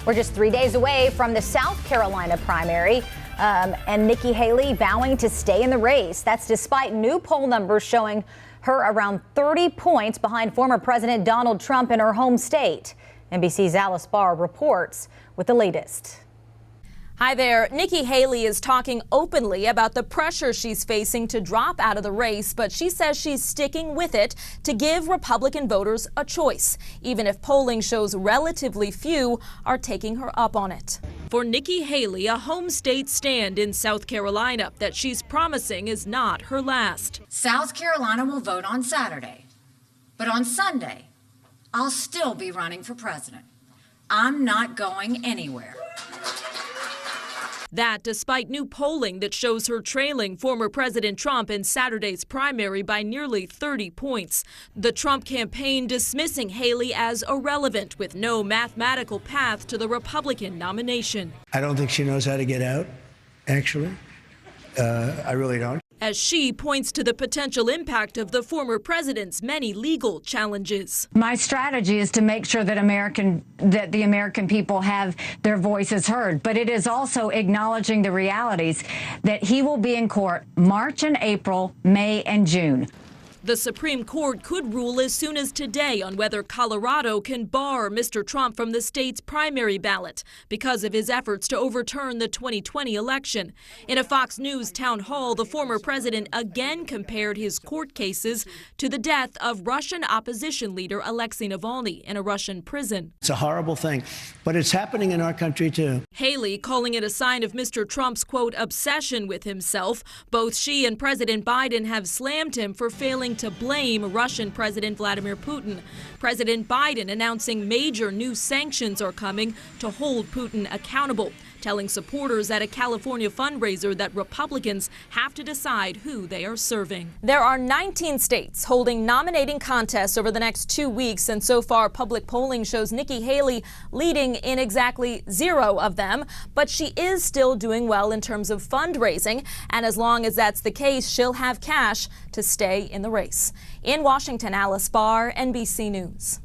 We're just 3 days away from the South Carolina primary, and Nikki Haley vowing to stay in the race. That's despite new poll numbers showing her around 30 points behind former President Donald Trump in her home state. NBC's Alice Barr reports with the latest. Hi there. Nikki Haley is talking openly about the pressure she's facing to drop out of the race, but she says she's sticking with it to give Republican voters a choice, even if polling shows relatively few are taking her up on it. For Nikki Haley, a home state stand in South Carolina that she's promising is not her last. South Carolina will vote on Saturday, but on Sunday, I'll still be running for president. I'm not going anywhere. That despite new polling that shows her trailing former President Trump in Saturday's primary by nearly 30 points. The Trump campaign dismissing Haley as irrelevant with no mathematical path to the Republican nomination. I don't think she knows how to get out, actually. I really don't. As she points to the potential impact of the former president's many legal challenges. My strategy is to make sure that the American people have their voices heard, but it is also acknowledging the realities that he will be in court March and April, May and June. The Supreme Court could rule as soon as today on whether Colorado can bar Mr. Trump from the state's primary ballot because of his efforts to overturn the 2020 election. In a Fox News town hall, the former president again compared his court cases to the death of Russian opposition leader Alexei Navalny in a Russian prison. It's a horrible thing, but it's happening in our country, too. Haley calling it a sign of Mr. Trump's, quote, obsession with himself. Both she and President Biden have slammed him for failing to blame Russian President Vladimir Putin. President Biden announcing major new sanctions are coming to hold Putin accountable, telling supporters at a California fundraiser that Republicans have to decide who they are serving. There are 19 states holding nominating contests over the next 2 weeks, and so far public polling shows Nikki Haley leading in exactly 0 of them, but she is still doing well in terms of fundraising, and as long as that's the case, she'll have cash to stay in the race. In Washington, Alice Barr, NBC News.